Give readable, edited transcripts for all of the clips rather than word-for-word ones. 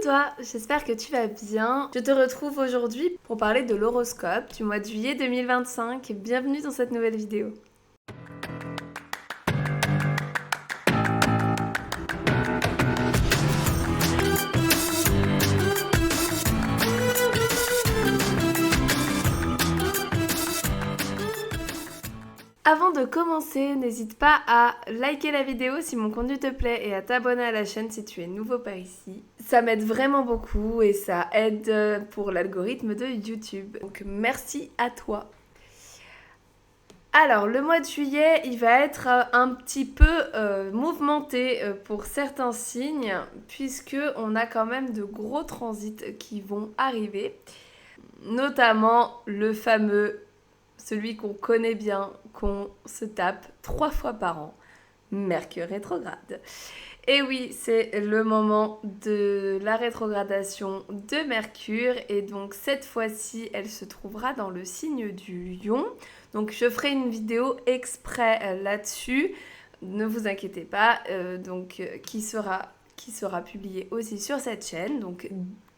toi, j'espère que tu vas bien. Je te retrouve aujourd'hui pour parler de l'horoscope du mois de juillet 2025. Bienvenue dans cette nouvelle vidéo. Avant de commencer, n'hésite pas à liker la vidéo si mon contenu te plaît et à t'abonner à la chaîne si tu es nouveau par ici. Ça m'aide vraiment beaucoup et ça aide pour l'algorithme de YouTube. Donc merci à toi. Alors, le mois de juillet, il va être un petit peu mouvementé pour certains signes, puisque on a quand même de gros transits qui vont arriver, notamment le fameux, celui qu'on connaît bien, qu'on se tape 3 fois par an, Mercure rétrograde. Et oui, c'est le moment de la rétrogradation de Mercure et donc cette fois-ci, elle se trouvera dans le signe du Lion. Donc je ferai une vidéo exprès là-dessus, ne vous inquiétez pas, qui sera publiée aussi sur cette chaîne. Donc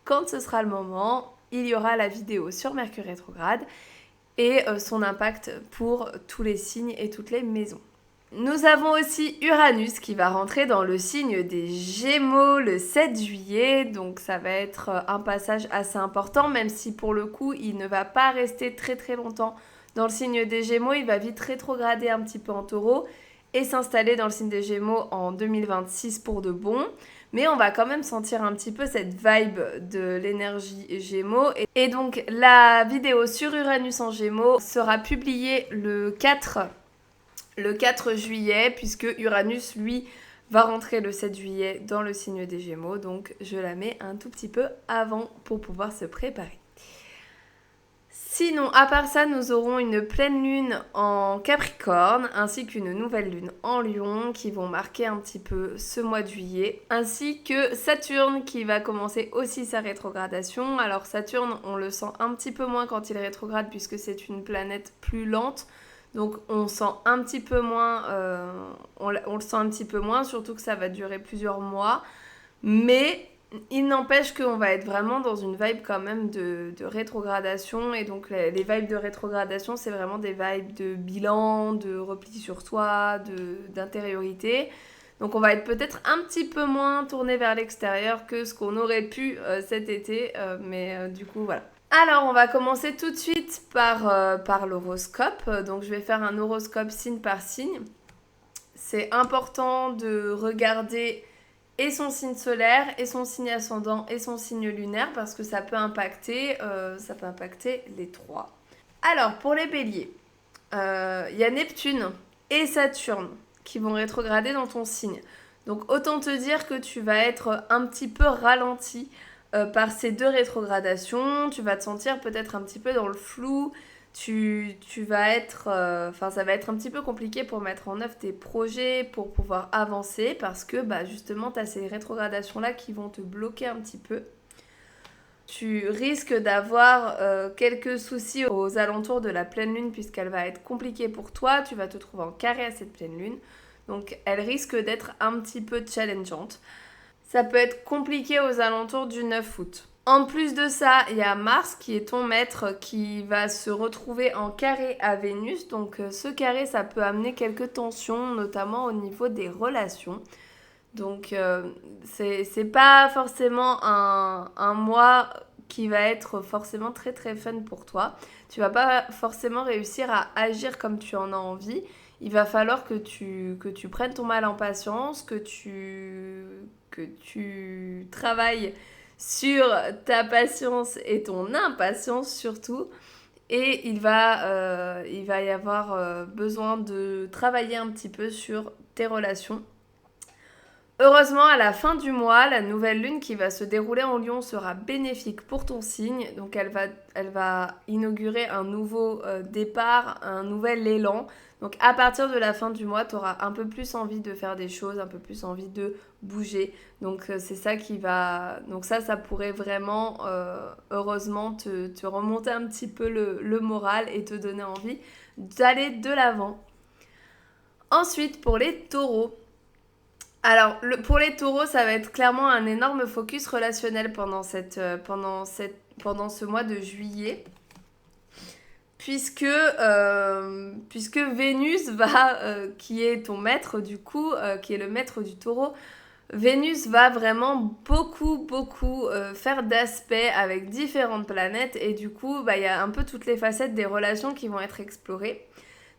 quand ce sera le moment, il y aura la vidéo sur Mercure rétrograde et son impact pour tous les signes et toutes les maisons. Nous avons aussi Uranus qui va rentrer dans le signe des Gémeaux le 7 juillet, donc ça va être un passage assez important, même si pour le coup il ne va pas rester très très longtemps dans le signe des Gémeaux, il va vite rétrograder un petit peu en Taureau et s'installer dans le signe des Gémeaux en 2026 pour de bon. Mais on va quand même sentir un petit peu cette vibe de l'énergie Gémeaux. Et donc la vidéo sur Uranus en Gémeaux sera publiée le 4 juillet, puisque Uranus, lui, va rentrer le 7 juillet dans le signe des Gémeaux. Donc, je la mets un tout petit peu avant pour pouvoir se préparer. Sinon, à part ça, nous aurons une pleine lune en Capricorne, ainsi qu'une nouvelle lune en Lion, qui vont marquer un petit peu ce mois de juillet, ainsi que Saturne, qui va commencer aussi sa rétrogradation. Alors, Saturne, on le sent un petit peu moins quand il rétrograde, puisque c'est une planète plus lente. Donc on sent un petit peu moins, on le sent un petit peu moins, surtout que ça va durer plusieurs mois. Mais il n'empêche qu'on va être vraiment dans une vibe quand même de rétrogradation. Et donc les vibes de rétrogradation, c'est vraiment des vibes de bilan, de repli sur soi, d'intériorité. Donc on va être peut-être un petit peu moins tourné vers l'extérieur que ce qu'on aurait pu cet été. Mais du coup, voilà. Alors, on va commencer tout de suite par l'horoscope. Donc, je vais faire un horoscope signe par signe. C'est important de regarder et son signe solaire, et son signe ascendant, et son signe lunaire, parce que ça peut impacter les trois. Alors, pour les béliers, y a Neptune et Saturne qui vont rétrograder dans ton signe. Donc, autant te dire que tu vas être un petit peu ralenti par ces deux rétrogradations. Tu vas te sentir peut-être un petit peu dans le flou. Tu vas être... ça va être un petit peu compliqué pour mettre en œuvre tes projets, pour pouvoir avancer, parce que justement, tu as ces rétrogradations-là qui vont te bloquer un petit peu. Tu risques d'avoir quelques soucis aux alentours de la pleine lune, puisqu'elle va être compliquée pour toi. Tu vas te trouver en carré à cette pleine lune. Donc, elle risque d'être un petit peu challengeante. Ça peut être compliqué aux alentours du 9 août. En plus de ça, il y a Mars qui est ton maître qui va se retrouver en carré à Vénus. Donc ce carré, ça peut amener quelques tensions, notamment au niveau des relations. Donc c'est pas forcément un mois qui va être forcément très très fun pour toi. Tu vas pas forcément réussir à agir comme tu en as envie. Il va falloir que tu prennes ton mal en patience, que tu travailles sur ta patience et ton impatience surtout. Et il va y avoir besoin de travailler un petit peu sur tes relations. Heureusement, à la fin du mois, la nouvelle lune qui va se dérouler en Lion sera bénéfique pour ton signe. Donc elle va inaugurer un nouveau départ, un nouvel élan. Donc à partir de la fin du mois, tu auras un peu plus envie de faire des choses, un peu plus envie de bouger. Donc c'est ça qui va... Donc ça pourrait vraiment, heureusement, te remonter un petit peu le moral et te donner envie d'aller de l'avant. Ensuite, pour les taureaux, Alors, pour les taureaux, ça va être clairement un énorme focus relationnel pendant ce mois de juillet. Puisque Vénus va, qui est ton maître du coup, qui est le maître du taureau, Vénus va vraiment beaucoup faire d'aspects avec différentes planètes et du coup, bah, il y a un peu toutes les facettes des relations qui vont être explorées.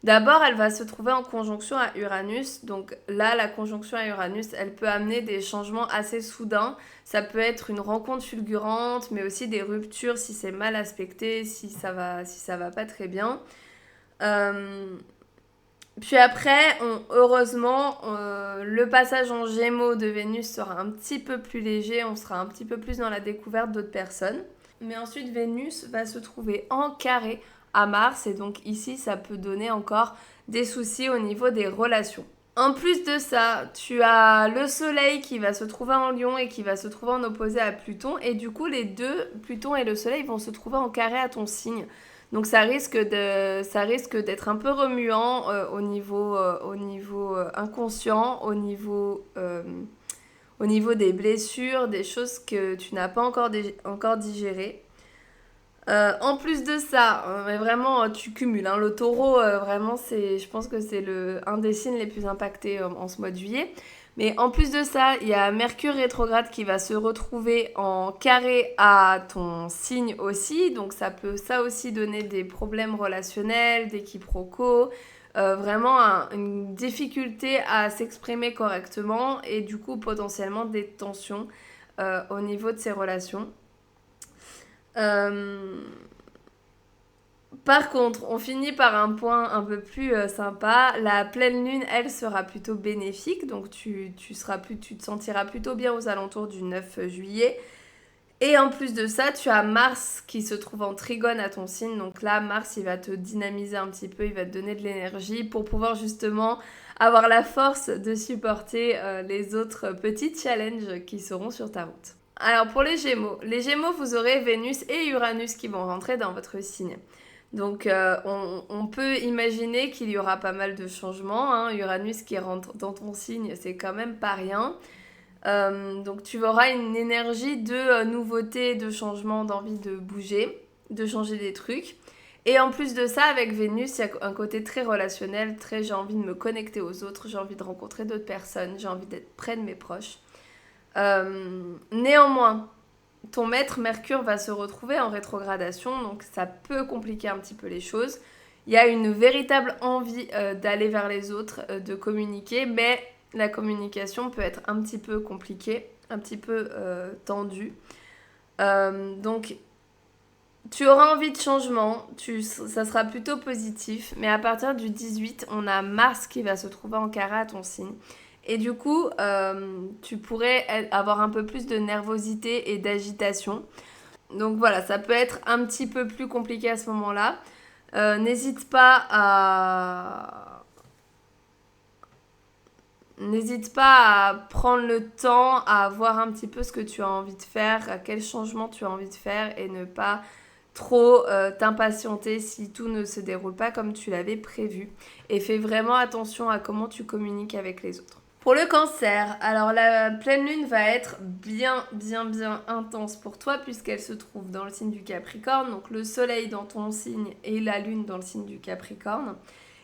D'abord, elle va se trouver en conjonction à Uranus. Donc là, la conjonction à Uranus, elle peut amener des changements assez soudains. Ça peut être une rencontre fulgurante, mais aussi des ruptures si c'est mal aspecté, si ça va pas très bien. Euh, Puis après, heureusement, le passage en Gémeaux de Vénus sera un petit peu plus léger. On sera un petit peu plus dans la découverte d'autres personnes. Mais ensuite, Vénus va se trouver en carré à Mars et donc ici, ça peut donner encore des soucis au niveau des relations. En plus de ça, tu as le Soleil qui va se trouver en Lion et qui va se trouver en opposé à Pluton. Et du coup, les deux, Pluton et le Soleil, vont se trouver en carré à ton signe. Donc ça risque d'être un peu remuant au niveau inconscient, au niveau des blessures, des choses que tu n'as pas encore digérées. En plus de ça, mais vraiment, tu cumules. Hein. Le taureau, vraiment, je pense que c'est un des signes les plus impactés en ce mois de juillet. Mais en plus de ça, il y a Mercure rétrograde qui va se retrouver en carré à ton signe aussi. Donc ça aussi donner des problèmes relationnels, des quiproquos. Vraiment une difficulté à s'exprimer correctement et du coup potentiellement des tensions au niveau de ces relations. Euh, Par contre, on finit par un point un peu plus sympa. La pleine lune, elle, sera plutôt bénéfique. Donc, tu te sentiras plutôt bien aux alentours du 9 juillet. Et en plus de ça, tu as Mars qui se trouve en trigone à ton signe. Donc là, Mars, il va te dynamiser un petit peu, il va te donner de l'énergie pour pouvoir justement avoir la force de supporter les autres petits challenges qui seront sur ta route. Alors pour les Gémeaux, vous aurez Vénus et Uranus qui vont rentrer dans votre signe. Donc on peut imaginer qu'il y aura pas mal de changements. Hein. Uranus qui rentre dans ton signe, c'est quand même pas rien. Donc tu auras une énergie de nouveauté, de changement, d'envie de bouger, de changer des trucs. Et en plus de ça, avec Vénus, il y a un côté très relationnel, très j'ai envie de me connecter aux autres, j'ai envie de rencontrer d'autres personnes, j'ai envie d'être près de mes proches. Néanmoins, ton maître Mercure va se retrouver en rétrogradation, donc ça peut compliquer un petit peu les choses. Il y a une véritable envie d'aller vers les autres, de communiquer, mais la communication peut être un petit peu compliquée, un petit peu tendue. Donc, tu auras envie de changement, ça sera plutôt positif, mais à partir du 18, on a Mars qui va se trouver en carré à ton signe. Et du coup, tu pourrais avoir un peu plus de nervosité et d'agitation. Donc voilà, ça peut être un petit peu plus compliqué à ce moment-là. N'hésite pas à... N'hésite pas à prendre le temps, à voir un petit peu ce que tu as envie de faire, à quel changement tu as envie de faire et ne pas trop t'impatienter si tout ne se déroule pas comme tu l'avais prévu. Et fais vraiment attention à comment tu communiques avec les autres. Pour le cancer, alors la pleine lune va être bien intense pour toi puisqu'elle se trouve dans le signe du Capricorne, donc le soleil dans ton signe et la lune dans le signe du Capricorne.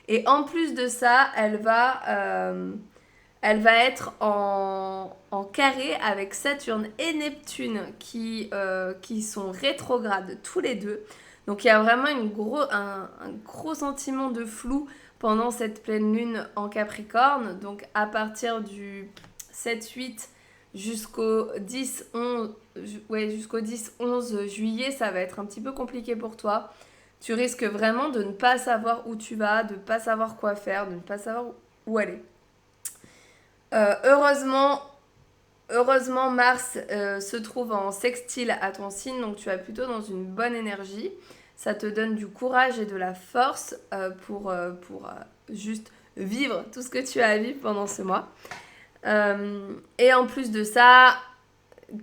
Et en plus de ça, elle va être en carré avec Saturne et Neptune qui sont rétrogrades tous les deux. Donc il y a vraiment un gros sentiment de flou pendant cette pleine lune en Capricorne. Donc à partir du 7-8 jusqu'au 10-11 juillet, ça va être un petit peu compliqué pour toi. Tu risques vraiment de ne pas savoir où tu vas, de ne pas savoir quoi faire, de ne pas savoir où aller. Euh, heureusement, heureusement, Mars se trouve en sextile à ton signe, donc tu es plutôt dans une bonne énergie. Ça te donne du courage et de la force pour juste vivre tout ce que tu as à vivre pendant ce mois. Et en plus de ça,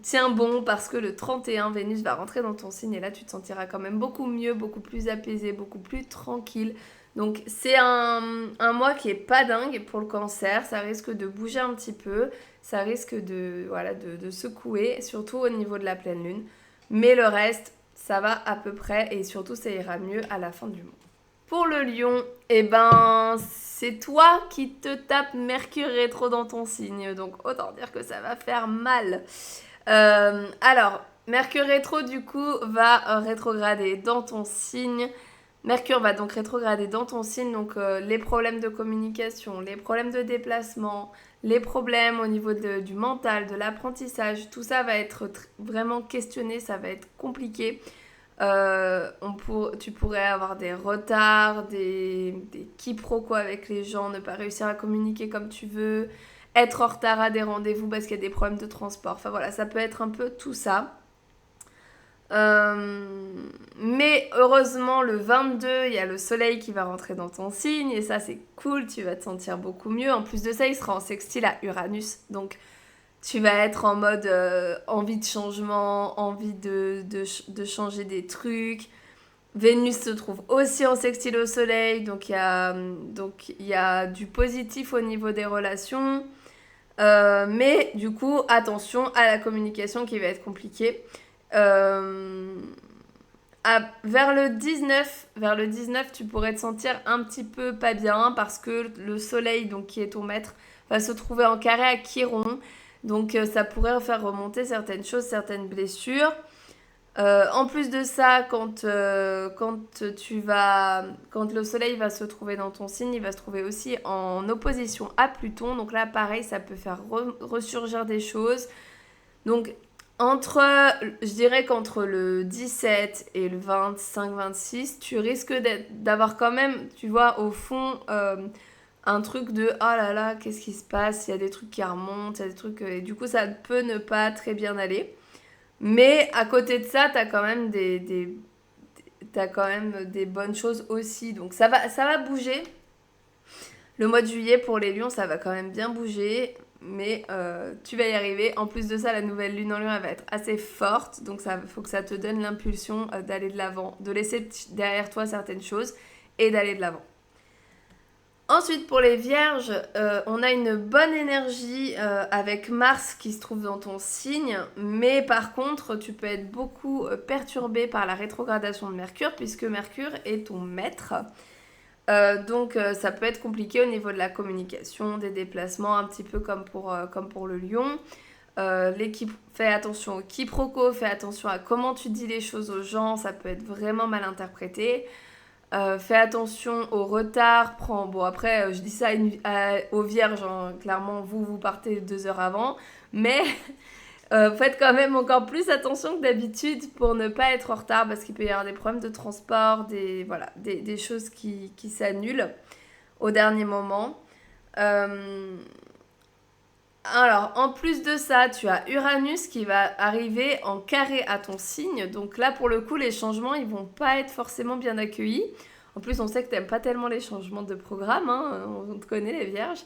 tiens bon parce que le 31, Vénus va rentrer dans ton signe et là tu te sentiras quand même beaucoup mieux, beaucoup plus apaisé, beaucoup plus tranquille Donc c'est un mois qui est pas dingue pour le cancer, ça risque de bouger un petit peu, ça risque de secouer, surtout au niveau de la pleine lune. Mais le reste, ça va à peu près et surtout ça ira mieux à la fin du mois. Pour le lion, eh ben c'est toi qui te tapes Mercure rétro dans ton signe, donc autant dire que ça va faire mal. Alors, Mercure rétro du coup va rétrograder dans ton signe. Mercure va donc rétrograder dans ton signe, donc les problèmes de communication, les problèmes de déplacement, les problèmes au niveau du mental, de l'apprentissage, tout ça va être vraiment questionné, ça va être compliqué. Tu pourrais avoir des retards, des quiproquos avec les gens, ne pas réussir à communiquer comme tu veux, être en retard à des rendez-vous parce qu'il y a des problèmes de transport. Enfin voilà, ça peut être un peu tout ça. Mais heureusement, le 22, il y a le soleil qui va rentrer dans ton signe et ça, c'est cool, tu vas te sentir beaucoup mieux. En plus de ça, il sera en sextile à Uranus. Donc, tu vas être en mode envie de changement, envie de changer des trucs. Vénus se trouve aussi en sextile au soleil, donc il y a du positif au niveau des relations. Mais du coup, attention à la communication qui va être compliquée. Euh, vers le 19, tu pourrais te sentir un petit peu pas bien parce que le soleil, donc qui est ton maître, va se trouver en carré à Chiron. Donc ça pourrait faire remonter certaines choses, certaines blessures. En plus de ça, quand le soleil va se trouver dans ton signe, il va se trouver aussi en opposition à Pluton. Donc là, pareil, ça peut faire ressurgir des choses. Donc, je dirais qu'entre le 17 et le 25-26, tu risques d'avoir quand même, tu vois, au fond, un truc de oh là là, qu'est-ce qui se passe? Il y a des trucs qui remontent, il y a des trucs. Et du coup, ça peut ne pas très bien aller. Mais à côté de ça, t'as quand même des bonnes choses aussi. Donc ça va bouger. Le mois de juillet pour les lions, ça va quand même bien bouger. Mais tu vas y arriver. En plus de ça, la nouvelle lune en lion, elle va être assez forte. Donc il faut que ça te donne l'impulsion d'aller de l'avant, de laisser derrière toi certaines choses et d'aller de l'avant. Ensuite, pour les vierges, on a une bonne énergie avec Mars qui se trouve dans ton signe, mais par contre, tu peux être beaucoup perturbé par la rétrogradation de Mercure, puisque Mercure est ton maître. Donc, ça peut être compliqué au niveau de la communication, des déplacements, un petit peu comme pour le lion. Fais attention aux quiproquos, fais attention à comment tu dis les choses aux gens, ça peut être vraiment mal interprété. Fais attention au retard. Bon, après, je dis ça aux vierges, hein. Clairement, vous partez 2 heures avant. Mais faites quand même encore plus attention que d'habitude pour ne pas être en retard parce qu'il peut y avoir des problèmes de transport, des choses qui s'annulent au dernier moment. Euh, alors, en plus de ça, tu as Uranus qui va arriver en carré à ton signe. Donc là, pour le coup, les changements, ils vont pas être forcément bien accueillis. En plus, on sait que t'aimes pas tellement les changements de programme, hein, on te connaît les vierges.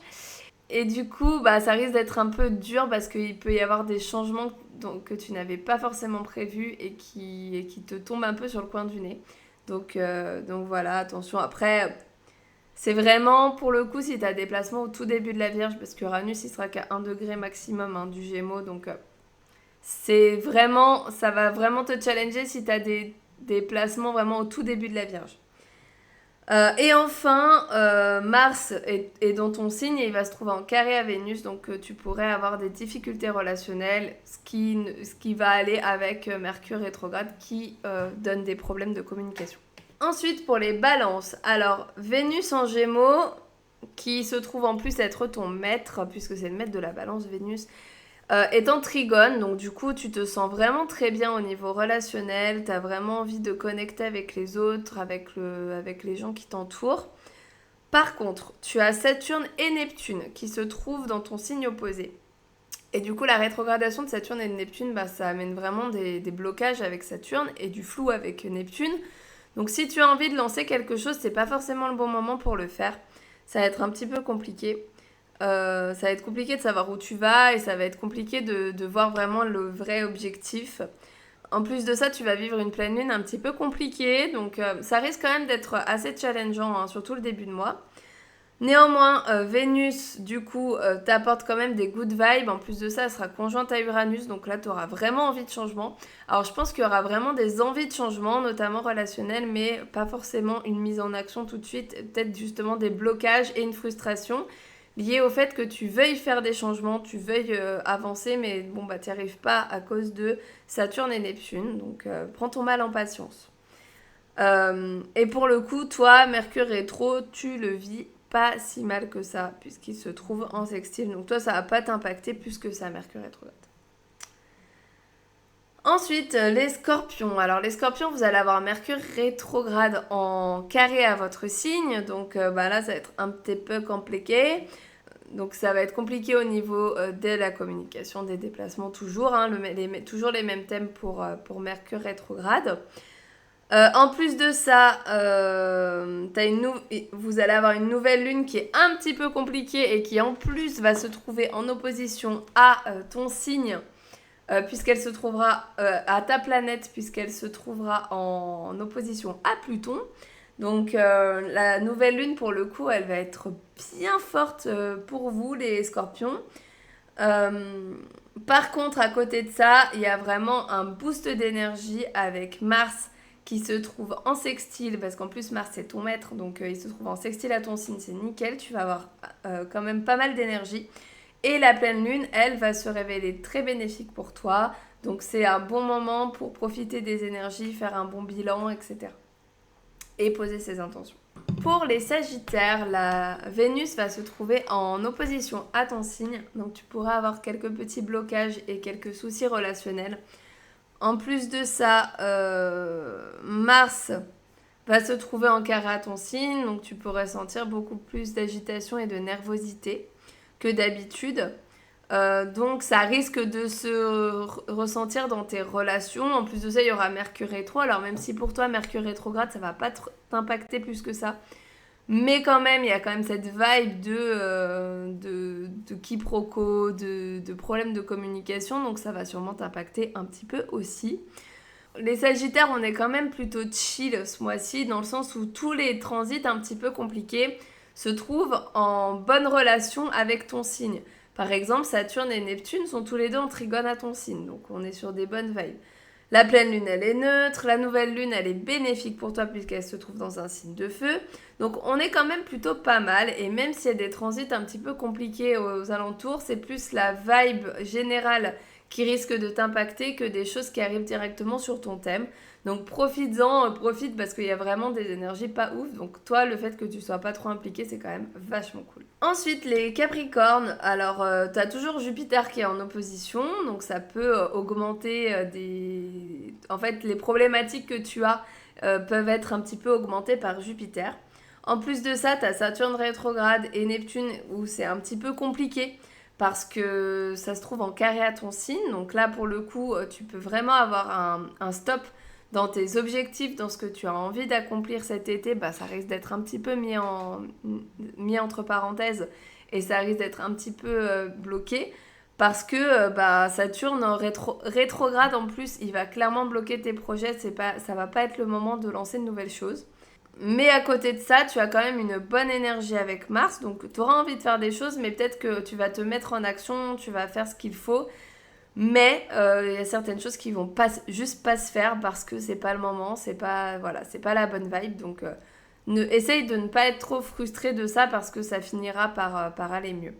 Et du coup, bah, ça risque d'être un peu dur parce qu'il peut y avoir des changements que tu n'avais pas forcément prévus et qui te tombent un peu sur le coin du nez. Donc voilà, attention. Après, c'est vraiment, pour le coup, si tu as des placements au tout début de la Vierge, parce qu'Uranus, il sera qu'à 1 degré maximum hein, du Gémeaux, donc ça va vraiment te challenger si tu as des placements vraiment au tout début de la Vierge. Et enfin, Mars est dans ton signe et il va se trouver en carré à Vénus, donc tu pourrais avoir des difficultés relationnelles, ce qui va aller avec Mercure rétrograde qui donne des problèmes de communication. Ensuite, pour les balances, alors Vénus en Gémeaux, qui se trouve en plus être ton maître, puisque c'est le maître de la balance Vénus, est en trigone, donc du coup tu te sens vraiment très bien au niveau relationnel, tu as vraiment envie de connecter avec les autres, avec les gens qui t'entourent. Par contre, tu as Saturne et Neptune qui se trouvent dans ton signe opposé. Et du coup, la rétrogradation de Saturne et de Neptune, bah, ça amène vraiment des blocages avec Saturne et du flou avec Neptune. Donc si tu as envie de lancer quelque chose, c'est pas forcément le bon moment pour le faire. Ça va être un petit peu compliqué. Ça va être compliqué de savoir où tu vas et ça va être compliqué de voir vraiment le vrai objectif. En plus de ça, tu vas vivre une pleine lune un petit peu compliquée, donc ça risque quand même d'être assez challengeant, hein, surtout le début de mois. Néanmoins, Vénus, du coup, t'apporte quand même des good vibes. En plus de ça, elle sera conjointe à Uranus, donc là, tu auras vraiment envie de changement. Alors, je pense qu'il y aura vraiment des envies de changement, notamment relationnelles, mais pas forcément une mise en action tout de suite. Peut-être justement des blocages et une frustration liés au fait que tu veuilles faire des changements, tu veuilles avancer, mais bon, bah, t'y arrives pas à cause de Saturne et Neptune. Donc, prends ton mal en patience. Et pour le coup, toi, Mercure rétro, tu le vis pas si mal que ça, puisqu'il se trouve en sextile. Donc toi, ça va pas t'impacter plus que ça, Mercure rétrograde. Ensuite, les scorpions. Alors les scorpions, vous allez avoir Mercure rétrograde en carré à votre signe. Donc bah là, ça va être un petit peu compliqué. Donc ça va être compliqué au niveau de la communication, des déplacements toujours. Hein, toujours les mêmes thèmes pour Mercure rétrograde. En plus de ça, vous allez avoir une nouvelle lune qui est un petit peu compliquée et qui en plus va se trouver en opposition à ton signe, puisqu'elle se trouvera à ta planète, puisqu'elle se trouvera en opposition à Pluton. Donc la nouvelle lune, pour le coup, elle va être bien forte pour vous, les scorpions. Par contre, à côté de ça, il y a vraiment un boost d'énergie avec Mars qui se trouve en sextile, parce qu'en plus Mars c'est ton maître, donc il se trouve en sextile à ton signe, c'est nickel, tu vas avoir quand même pas mal d'énergie. Et la pleine lune, elle, va se révéler très bénéfique pour toi, donc c'est un bon moment pour profiter des énergies, faire un bon bilan, etc. Et poser ses intentions. Pour les Sagittaires, la Vénus va se trouver en opposition à ton signe, donc tu pourras avoir quelques petits blocages et quelques soucis relationnels. En plus de ça, Mars va se trouver en carré à ton signe, donc tu pourrais sentir beaucoup plus d'agitation et de nervosité que d'habitude. Donc ça risque de se ressentir dans tes relations. En plus de ça, il y aura Mercure rétro. Alors même si pour toi, Mercure rétrograde, ça va pas t'impacter plus que ça. Mais quand même, il y a quand même cette vibe de quiproquo, de problèmes de communication. Donc ça va sûrement t'impacter un petit peu aussi. Les Sagittaires, on est quand même plutôt chill ce mois-ci, dans le sens où tous les transits un petit peu compliqués se trouvent en bonne relation avec ton signe. Par exemple, Saturne et Neptune sont tous les deux en trigone à ton signe, donc on est sur des bonnes vibes. La pleine lune, elle est neutre, la nouvelle lune, elle est bénéfique pour toi puisqu'elle se trouve dans un signe de feu. Donc on est quand même plutôt pas mal, et même s'il y a des transits un petit peu compliqués aux alentours, c'est plus la vibe générale qui risque de t'impacter que des choses qui arrivent directement sur ton thème. Donc profite parce qu'il y a vraiment des énergies pas ouf. Donc toi, le fait que tu sois pas trop impliqué, c'est quand même vachement cool. Ensuite, les Capricornes. Alors, t'as toujours Jupiter qui est en opposition, donc ça peut augmenter En fait, les problématiques que tu as peuvent être un petit peu augmentées par Jupiter. En plus de ça, t'as Saturne rétrograde et Neptune où c'est un petit peu compliqué parce que ça se trouve en carré à ton signe. Donc là, pour le coup, tu peux vraiment avoir un stop dans tes objectifs, dans ce que tu as envie d'accomplir cet été. Bah, ça risque d'être un petit peu mis entre parenthèses et ça risque d'être un petit peu bloqué parce que bah, Saturne en rétrograde en plus, il va clairement bloquer tes projets. Ça va pas être le moment de lancer de nouvelles choses. Mais à côté de ça, tu as quand même une bonne énergie avec Mars, donc tu auras envie de faire des choses, mais peut-être que tu vas te mettre en action, tu vas faire ce qu'il faut. Mais il y a certaines choses qui vont juste pas se faire parce que c'est pas le moment, c'est pas la bonne vibe. Donc essaye de ne pas être trop frustré de ça parce que ça finira par aller mieux.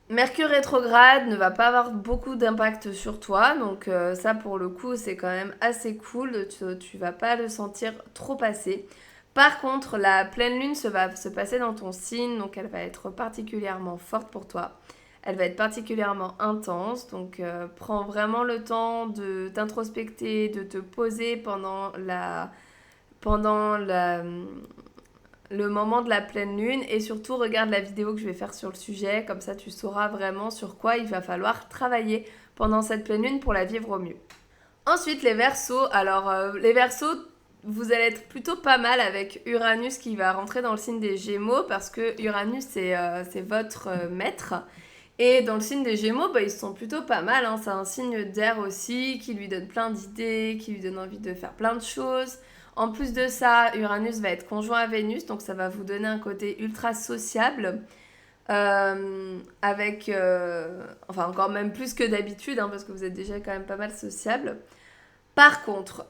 Mercure rétrograde ne va pas avoir beaucoup d'impact sur toi, donc ça pour le coup c'est quand même assez cool, tu vas pas le sentir trop passer. Par contre, la pleine lune va se passer dans ton signe, donc elle va être particulièrement forte pour toi. Elle va être particulièrement intense, donc prends vraiment le temps de t'introspecter, de te poser pendant le moment de la pleine lune, et surtout regarde la vidéo que je vais faire sur le sujet, comme ça tu sauras vraiment sur quoi il va falloir travailler pendant cette pleine lune pour la vivre au mieux. Ensuite, les Verseaux. Alors les Verseaux, vous allez être plutôt pas mal avec Uranus qui va rentrer dans le signe des Gémeaux parce que Uranus c'est votre maître Et dans le signe des Gémeaux, ils se sentent plutôt pas mal, hein. C'est un signe d'air aussi, qui lui donne plein d'idées, qui lui donne envie de faire plein de choses. En plus de ça, Uranus va être conjoint à Vénus, donc ça va vous donner un côté ultra sociable. Avec, enfin encore même plus que d'habitude, hein, parce que vous êtes déjà quand même pas mal sociable. Par contre,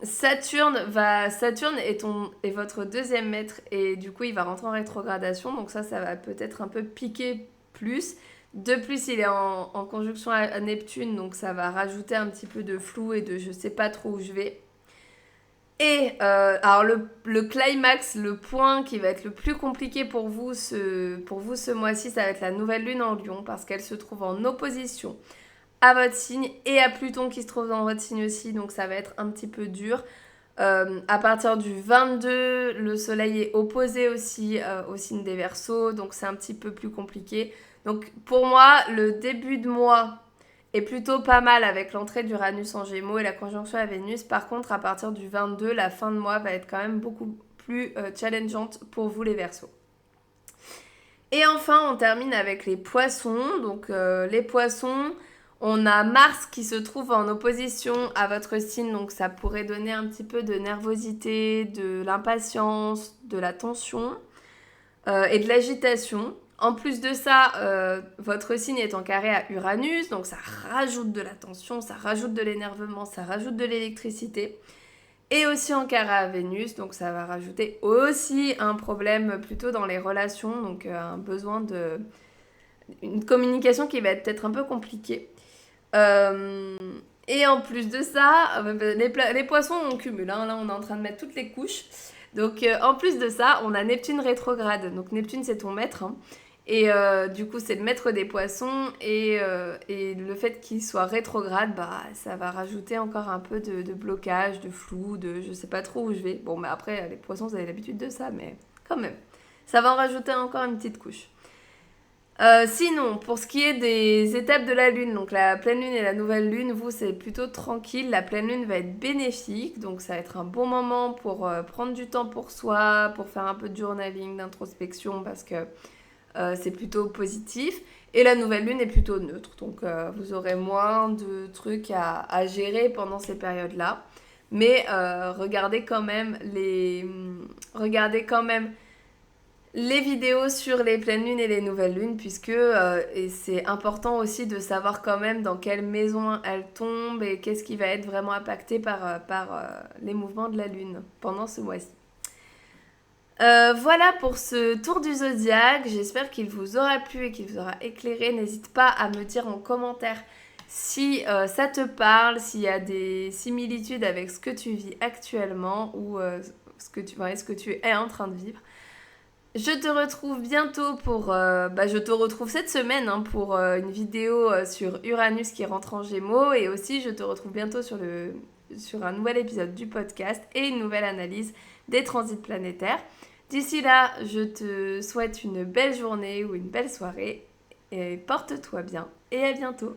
Saturne est votre deuxième maître et du coup il va rentrer en rétrogradation, donc ça va peut-être un peu piquer plus. De plus, il est en conjonction à Neptune, donc ça va rajouter un petit peu de flou et de je sais pas trop où je vais. Et alors le climax, le point qui va être le plus compliqué pour vous ce mois-ci, ça va être la nouvelle lune en Lion parce qu'elle se trouve en opposition à votre signe et à Pluton qui se trouve dans votre signe aussi, donc ça va être un petit peu dur. À partir du 22, le soleil est opposé aussi au signe des Verseaux, donc c'est un petit peu plus compliqué. Donc pour moi, le début de mois est plutôt pas mal avec l'entrée d'Uranus en Gémeaux et la conjonction à Vénus. Par contre, à partir du 22, la fin de mois va être quand même beaucoup plus challengeante pour vous les Verseaux. Et enfin, on termine avec les Poissons. Donc les Poissons, on a Mars qui se trouve en opposition à votre signe, donc ça pourrait donner un petit peu de nervosité, de l'impatience, de la tension et de l'agitation. En plus de ça, votre signe est en carré à Uranus, donc ça rajoute de la tension, ça rajoute de l'énervement, ça rajoute de l'électricité. Et aussi en carré à Vénus, donc ça va rajouter aussi un problème plutôt dans les relations, donc un besoin de... une communication qui va être peut-être un peu compliquée. Et en plus de ça, les poissons on cumule, hein. Là on est en train de mettre toutes les couches. Donc en plus de ça, on a Neptune rétrograde. Donc Neptune c'est ton maître, hein. Et du coup c'est le maître des poissons et le fait qu'il soit rétrograde, ça va rajouter encore un peu de blocage, de flou, de je sais pas trop où je vais. Bon mais après les poissons vous avez l'habitude de ça, mais quand même. Ça va en rajouter encore une petite couche. Sinon, pour ce qui est des étapes de la lune, donc la pleine lune et la nouvelle lune, vous c'est plutôt tranquille. La pleine lune va être bénéfique, donc ça va être un bon moment pour prendre du temps pour soi, pour faire un peu de journaling, d'introspection, parce que c'est plutôt positif. Et la nouvelle lune est plutôt neutre, donc vous aurez moins de trucs à gérer pendant ces périodes-là. Mais regardez quand même les vidéos sur les pleines lunes et les nouvelles lunes, puisque et c'est important aussi de savoir quand même dans quelle maison elles tombent et qu'est-ce qui va être vraiment impacté par les mouvements de la lune pendant ce mois-ci. Voilà pour ce tour du zodiaque, j'espère qu'il vous aura plu et qu'il vous aura éclairé. N'hésite pas à me dire en commentaire si ça te parle, s'il y a des similitudes avec ce que tu vis actuellement ou ce que tu es en train de vivre. Je te retrouve bientôt je te retrouve cette semaine pour une vidéo sur Uranus qui rentre en Gémeaux et aussi je te retrouve bientôt sur un nouvel épisode du podcast et une nouvelle analyse des transits planétaires. D'ici là, je te souhaite une belle journée ou une belle soirée et porte-toi bien et à bientôt.